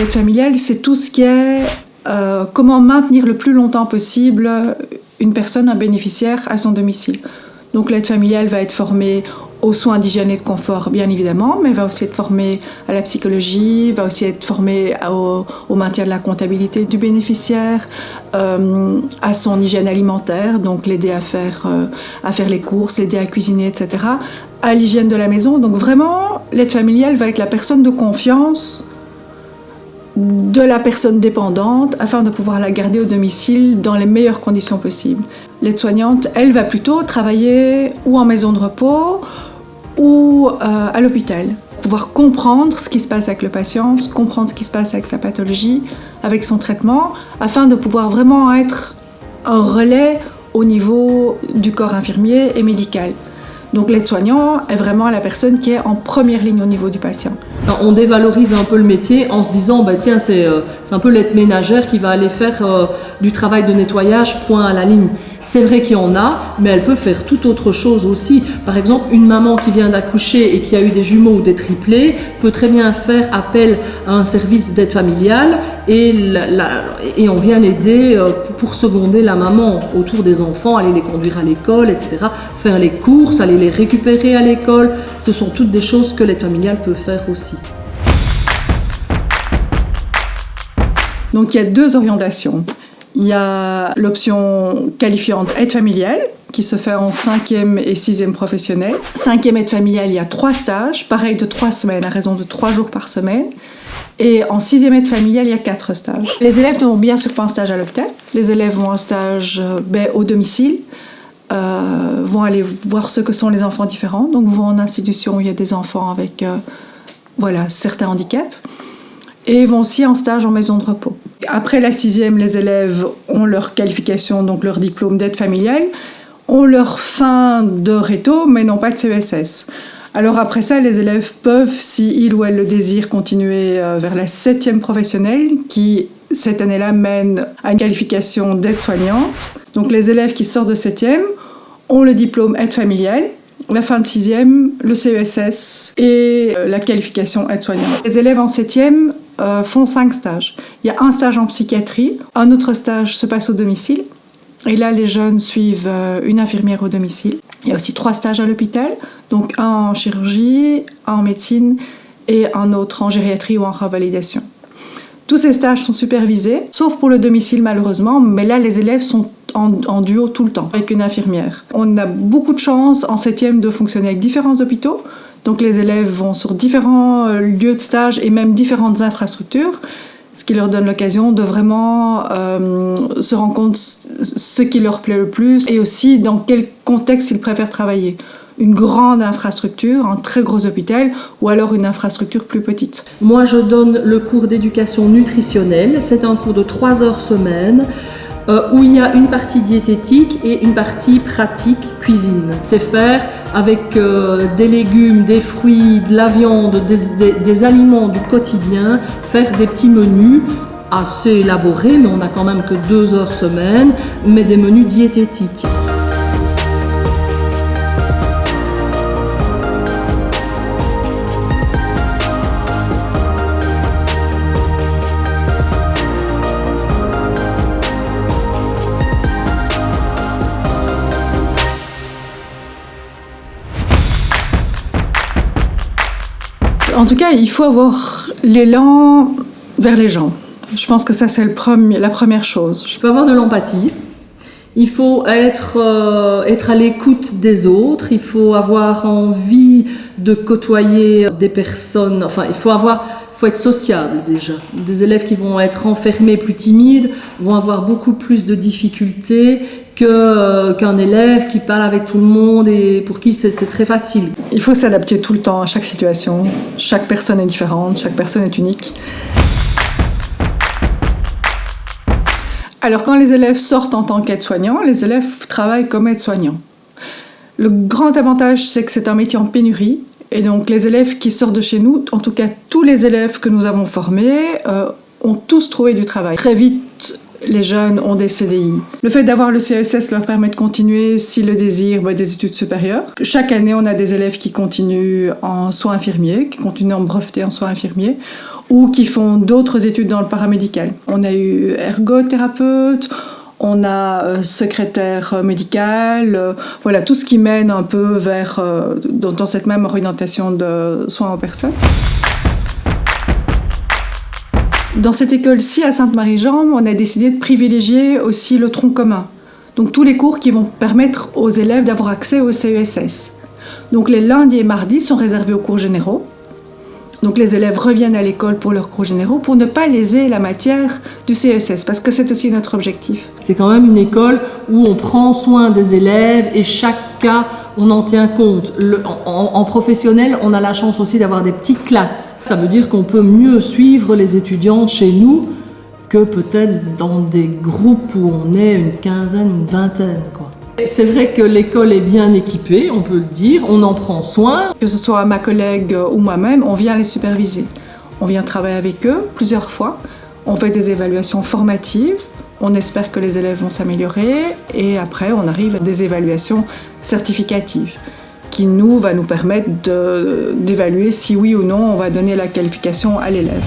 L'aide familiale, c'est tout ce qui est comment maintenir le plus longtemps possible une personne, un bénéficiaire, à son domicile. Donc l'aide familiale va être formée aux soins d'hygiène et de confort, bien évidemment, mais va aussi être formée à la psychologie, va aussi être formée au maintien de la comptabilité du bénéficiaire, à son hygiène alimentaire, donc l'aider à faire les courses, l'aider à cuisiner, etc., à l'hygiène de la maison. Donc vraiment, l'aide familiale va être la personne de confiance de la personne dépendante afin de pouvoir la garder au domicile dans les meilleures conditions possibles. L'aide-soignante, elle va plutôt travailler ou en maison de repos ou à l'hôpital. Pouvoir comprendre ce qui se passe avec le patient, comprendre ce qui se passe avec sa pathologie, avec son traitement, afin de pouvoir vraiment être un relais au niveau du corps infirmier et médical. Donc l'aide-soignant est vraiment la personne qui est en première ligne au niveau du patient. On dévalorise un peu le métier en se disant tiens, c'est un peu l'aide ménagère qui va aller faire du travail de nettoyage, point à la ligne. C'est vrai qu'il y en a, mais elle peut faire tout autre chose aussi. Par exemple, une maman qui vient d'accoucher et qui a eu des jumeaux ou des triplés peut très bien faire appel à un service d'aide familiale et on vient l'aider pour seconder la maman autour des enfants, aller les conduire à l'école, etc., faire les courses, aller les récupérer à l'école. Ce sont toutes des choses que l'aide familiale peut faire aussi. Donc il y a deux orientations. Il y a l'option qualifiante aide familiale qui se fait en 5e et 6e professionnel. 5e aide familiale, il y a 3 stages, pareil de 3 semaines, à raison de 3 jours par semaine. Et en 6e aide familiale, il y a 4 stages. Les élèves ne vont bien sûr pas en stage à l'hôpital. Les élèves vont en stage au domicile, vont aller voir ce que sont les enfants différents. Donc vont en institution où il y a des enfants avec certains handicaps. Et vont aussi en stage en maison de repos. Après la 6e, les élèves ont leur qualification, donc leur diplôme d'aide familiale, ont leur fin de réto, mais n'ont pas de CESS. Alors après ça, les élèves peuvent, si ils ou elles le désirent, continuer vers la 7e professionnelle, qui cette année-là mène à une qualification d'aide-soignante. Donc les élèves qui sortent de 7e ont le diplôme aide familiale, la fin de 6e, le CESS et la qualification aide-soignante. Les élèves en 7e font 5 stages. Il y a un stage en psychiatrie, un autre stage se passe au domicile, et là les jeunes suivent une infirmière au domicile. Il y a aussi 3 stages à l'hôpital, donc un en chirurgie, un en médecine et un autre en gériatrie ou en revalidation. Tous ces stages sont supervisés, sauf pour le domicile malheureusement, mais là les élèves sont en duo tout le temps avec une infirmière. On a beaucoup de chance en 7e de fonctionner avec différents hôpitaux. Donc les élèves vont sur différents lieux de stage et même différentes infrastructures, ce qui leur donne l'occasion de vraiment se rendre compte ce qui leur plaît le plus et aussi dans quel contexte ils préfèrent travailler. Une grande infrastructure, un très gros hôpital ou alors une infrastructure plus petite. Moi, je donne le cours d'éducation nutritionnelle. C'est un cours de 3 heures semaine. Où il y a une partie diététique et une partie pratique cuisine. C'est faire avec des légumes, des fruits, de la viande, des aliments du quotidien, faire des petits menus assez élaborés, mais on n'a quand même que 2 heures semaine, mais des menus diététiques. En tout cas, il faut avoir l'élan vers les gens. Je pense que ça, c'est la première chose. Il faut avoir de l'empathie. Il faut être à l'écoute des autres. Il faut avoir envie de côtoyer des personnes. Enfin, il faut être sociable déjà. Des élèves qui vont être renfermés, plus timides, vont avoir beaucoup plus de difficultés qu'un élève qui parle avec tout le monde et pour qui c'est très facile. Il faut s'adapter tout le temps à chaque situation. Chaque personne est différente, chaque personne est unique. Alors quand les élèves sortent en tant qu'aides-soignants, les élèves travaillent comme aides-soignants. Le grand avantage, c'est que c'est un métier en pénurie. Et donc les élèves qui sortent de chez nous, en tout cas tous les élèves que nous avons formés, ont tous trouvé du travail. Très vite, les jeunes ont des CDI. Le fait d'avoir le CESS leur permet de continuer, s'ils le désirent, des études supérieures. Chaque année, on a des élèves qui continuent en soins infirmiers, qui continuent en breveté en soins infirmiers, ou qui font d'autres études dans le paramédical. On a eu ergothérapeute, on a secrétaire médical, voilà, tout ce qui mène un peu vers, dans cette même orientation de soins aux personnes. Dans cette école-ci, à Sainte-Marie-Jambe, on a décidé de privilégier aussi le tronc commun. Donc tous les cours qui vont permettre aux élèves d'avoir accès au CESS. Donc les lundis et mardis sont réservés aux cours généraux. Donc les élèves reviennent à l'école pour leurs cours généraux pour ne pas léser la matière du CESS, parce que c'est aussi notre objectif. C'est quand même une école où on prend soin des élèves et chaque cas, on en tient compte. En professionnel, on a la chance aussi d'avoir des petites classes. Ça veut dire qu'on peut mieux suivre les étudiants chez nous que peut-être dans des groupes où on est une quinzaine, une vingtaine, quoi. C'est vrai que l'école est bien équipée, on peut le dire, on en prend soin. Que ce soit ma collègue ou moi-même, on vient les superviser. On vient travailler avec eux plusieurs fois. On fait des évaluations formatives. On espère que les élèves vont s'améliorer. Et après, on arrive à des évaluations certificatives qui va nous permettre d'évaluer si oui ou non on va donner la qualification à l'élève.